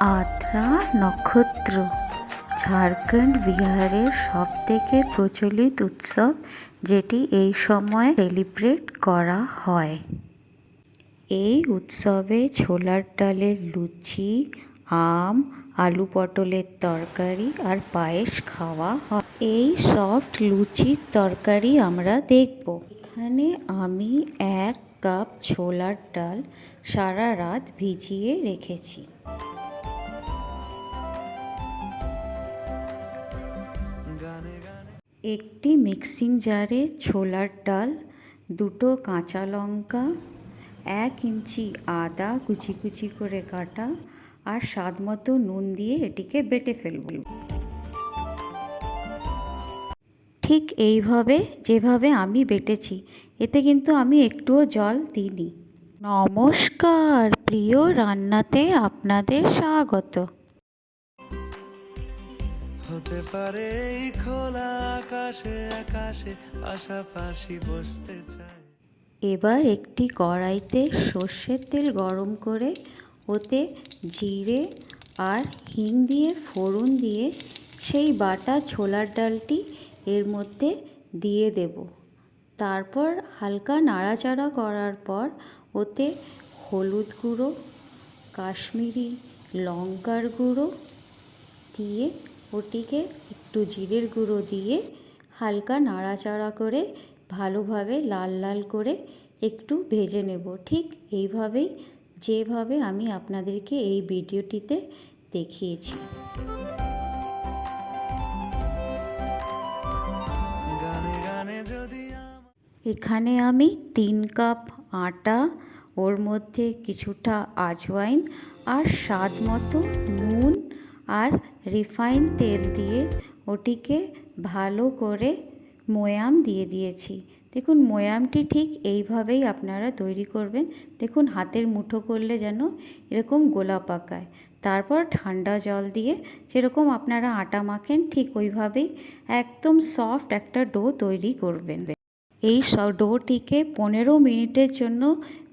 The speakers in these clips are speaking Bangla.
আদ্রা নক্ষত্র ঝাড়খণ্ড বিহারের সবথেকে প্রচলিত উৎসব, যেটি এই সময় সেলিব্রেট করা হয়। এই উৎসবে ছোলার ডালের লুচি, আম, আলু পটলের তরকারি আর পায়েস খাওয়া হয়। এই সফট লুচির তরকারি আমরা দেখব। এখানে আমি 1 কাপ ছোলার ডাল সারা রাত ভিজিয়ে রেখেছি। একটি মিক্সিং জারে ছোলার ডাল, 2টো কাঁচা লঙ্কা, 1 ইঞ্চি আদা কুচি কুচি করে কাটা আর স্বাদ মতো নুন দিয়ে এটিকে বেটে ফেলব। ঠিক এইভাবে যেভাবে আমি বেটেছি, এতে কিন্তু আমি একটুও জল দিইনি। নমস্কার, প্রিয় রান্নাতে আপনাদের স্বাগত। হতে পারে এই খোলা আকাশে আকাশে পাশাপাশি বসতে চাই। এবার একটি কড়াইতে সর্ষের তেল গরম করে ওতে জিরে আর হিং দিয়ে ফোড়ন দিয়ে সেই বাটা ছোলার ডালটি এর মধ্যে দিয়ে দেব। তারপর হালকা নাড়াচাড়া করার পর ওতে হলুদ গুঁড়ো, কাশ্মীরি লঙ্কার গুঁড়ো দিয়ে ওটিকে একটু জিরের গুঁড়ো দিয়ে হালকা নাড়াচাড়া করে ভালোভাবে লাল লাল করে একটু ভেজে নেব। ঠিক এইভাবেই যেভাবে আমি আপনাদেরকে এই ভিডিওটিতে দেখিয়েছি। এখানে আমি 3 কাপ আটা, ওর মধ্যে কিছুটা আজওয়াইন আর স্বাদ মতো নুন আর রিফাইন তেল দিয়ে ওটিকে ভালো করে ময়াম দিয়ে দিয়েছি। দেখুন, ময়ামটি ঠিক এইভাবেই আপনারা তৈরি করবেন। দেখুন, হাতের মুঠো করলে যেন এরকম গোলা পাকায়। তারপর ঠান্ডা জল দিয়ে যেরকম আপনারা আটা মাখেন ঠিক ওইভাবেই একদম সফট একটা ডো তৈরি করবেন। এই ডোটিকে 15 মিনিটের জন্য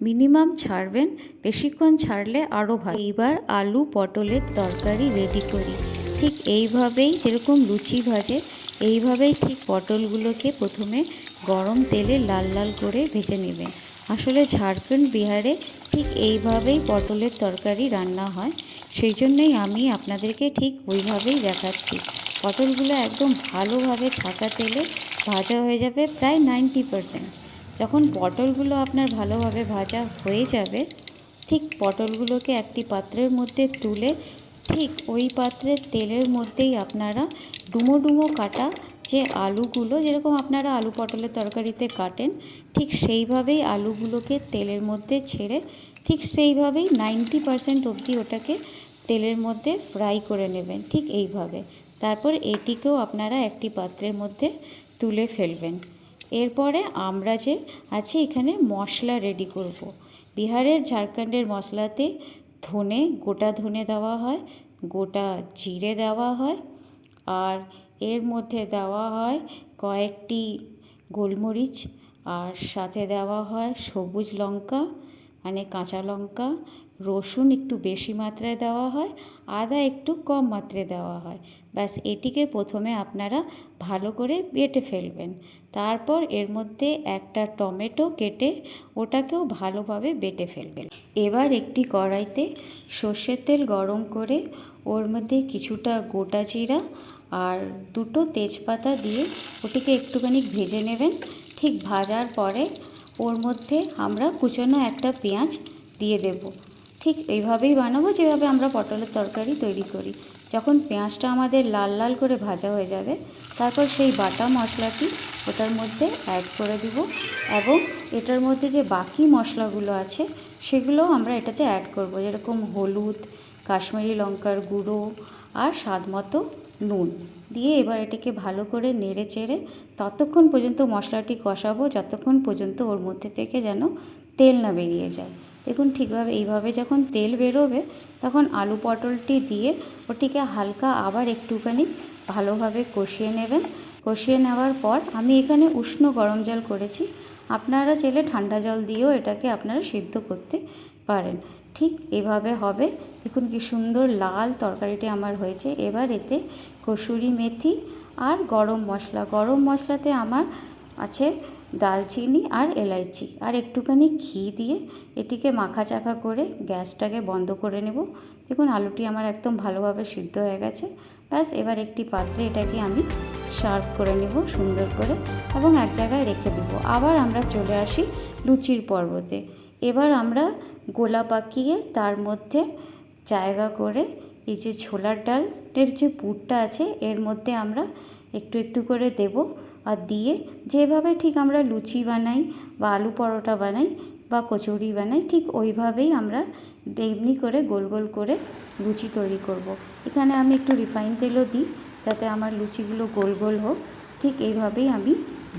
মিনিমাম ছাড়বেন, বেশিক্ষণ ছাড়লে আরও ভালো। এইবার আলু পটলের তরকারি রেডি করি। ঠিক এইভাবেই যেরকম লুচি ভাজে এইভাবেই ঠিক পটলগুলোকে প্রথমে গরম তেলে লাল লাল করে ভেজে নেবেন। আসলে ঝাড়খণ্ড বিহারে ঠিক এইভাবেই পটলের তরকারি রান্না হয়, সেই জন্যই আমি আপনাদেরকে ঠিক ওইভাবেই দেখাচ্ছি। পটলগুলো একদম ভালোভাবে ছাঁকা তেলে ভাজা হয়ে যাবে প্রায় 90%। যখন পটলগুলো আপনার ভালোভাবে ভাজা হয়ে যাবে, ঠিক পটলগুলোকে একটি পাত্রের মধ্যে তুলে ঠিক ওই পাত্রের তেলের মধ্যেই আপনারা ডুমো ডুমো কাটা যে আলুগুলো, যেরকম আপনারা আলু পটলের তরকারিতে কাটেন, ঠিক সেইভাবেই আলুগুলোকে তেলের মধ্যে ছেড়ে ঠিক সেইভাবেই 90% অবধি ওটাকে তেলের মধ্যে ফ্রাই করে নেবেন। ঠিক এইভাবে তারপর এটিকেও আপনারা একটি পাত্রের মধ্যে তুলে ফেলবেন। এরপরে আমরা যে আছে এখানে মশলা রেডি করব। বিহারের ঝাড়খণ্ডের মশলাতে ধনে, গোটা ধনে দেওয়া হয়, গোটা জিরে দেওয়া হয়, আর এর মধ্যে দেওয়া হয় কয়েকটি গোলমরিচ, আর সাথে দেওয়া হয় সবুজ লঙ্কা মানে কাঁচা লঙ্কা, রসুন একটু বেশি মাত্রায় দেওয়া হয়, আদা একটু কম মাত্রায় দেওয়া হয়। ব্যাস এটিকে প্রথমে আপনারা ভালো করে বেটে ফেলবেন। তারপর এর মধ্যে একটা টমেটো কেটে ওটাকেও ভালোভাবে বেটে ফেলবেন। এবার একটি কড়াইতে সর্ষের তেল গরম করে ওর মধ্যে কিছুটা গোটা জিরা আর 2টো তেজপাতা দিয়ে ওটিকে একটুখানি ভেজে নেবেন। ঠিক ভাজার পরে ওর মধ্যে আমরা কুচনো একটা পেঁয়াজ দিয়ে দেব। ঠিক এইভাবেই বানাবো যেভাবে আমরা পটলের তরকারি তৈরি করি। যখন পেঁয়াজটা আমাদের লাল লাল করে ভাজা হয়ে যাবে, তারপর সেই বাটা মশলাটি ওটার মধ্যে অ্যাড করে দেব এবং এটার মধ্যে যে বাকি মশলাগুলো আছে সেগুলোও আমরা এটাতে অ্যাড করব, যেরকম হলুদ, কাশ্মীরি লঙ্কার গুঁড়ো আর স্বাদ মতো নুন দিয়ে এবার এটিকে ভালো করে নেড়ে চেড়ে ততক্ষণ পর্যন্ত মশলাটি কষাবো যতক্ষণ পর্যন্ত ওর মধ্যে থেকে যেন তেল না বেরিয়ে যায়। দেখুন, ঠিকভাবে এইভাবে যখন তেল বেরোবে তখন আলু পটলটি দিয়ে ওটিকে হালকা আবার একটুখানি ভালোভাবে কষিয়ে নেবেন। কষিয়ে নেওয়ার পর আমি এখানে উষ্ণ গরম জল করেছি, আপনারা চাইলে ঠান্ডা জল দিয়েও এটাকে আপনারা সিদ্ধ করতে পারেন। ঠিক এভাবে হবে। দেখুন কি সুন্দর লাল তরকারিটি আমার হয়েছে। এবার এতে কসুরি মেথি আর গরম মশলাতে আমার আছে দালচিনি আর এলাইচি আর একটুখানি ঘি দিয়ে এটিকে মাখাচাখা করে গ্যাসটাকে বন্ধ করে নেব। দেখুন আলুটি আমার একদম ভালোভাবে সিদ্ধ হয়ে গেছে। ব্যাস এবার একটি পাত্রে এটাকে আমি সার্ভ করে নেব সুন্দর করে এবং এক জায়গায় রেখে দেব। আবার আমরা চলে আসি লুচির পর্বতে। এবার আমরা গোলা পাকিয়ে তার মধ্যে জায়গা করে এই যে ছোলার ডালের যে পুরটা আছে এর মধ্যে আমরা একটু একটু করে দেব আর দিয়ে যেভাবে ঠিক আমরা লুচি বানাই বা আলু পরোটা বানাই বা কচুরি বানাই ঠিক ওইভাবেই আমরা এমনি করে গোল গোল করে লুচি তৈরি করব। এখানে আমি একটু রিফাইন তেলও দিই যাতে আমার লুচিগুলো গোল গোল হোক। ঠিক এইভাবেই আমি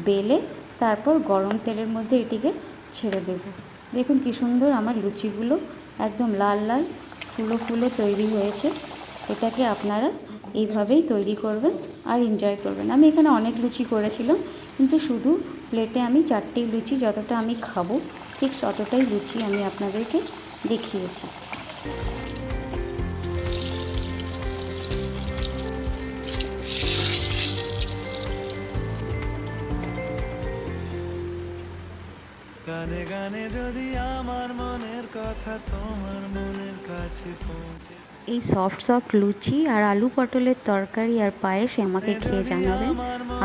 বেলে তারপর গরম তেলের মধ্যে এটিকে ছেড়ে দেব। দেখুন কি সুন্দর আমার লুচিগুলো একদম লাল লাল ফুলো ফুলো তৈরি হয়েছে। এটাকে আপনারা এইভাবেই তৈরি করবেন আর এনজয় করবেন। আমি এখানে অনেক লুচি করেছিলাম কিন্তু শুধু প্লেটে আমি 4টি লুচি যতটা আমি খাবো ঠিক ততটাই লুচি আমি আপনাদেরকে দেখিয়েছি। গানে গানে যদি আমার মনের কথা তোমার মনের কাছে পৌঁছে, এই সফট লুচি আর আলু পটলের তরকারি আর পায়েস আমাকে খেয়ে জানাবেন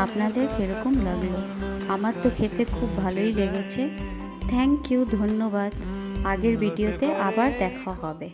আপনাদের কীরকম লাগলো। আমার তো খেতে খুব ভালোই লেগেছে। থ্যাংক ইউ, ধন্যবাদ। আগের ভিডিওতে আবার দেখা হবে।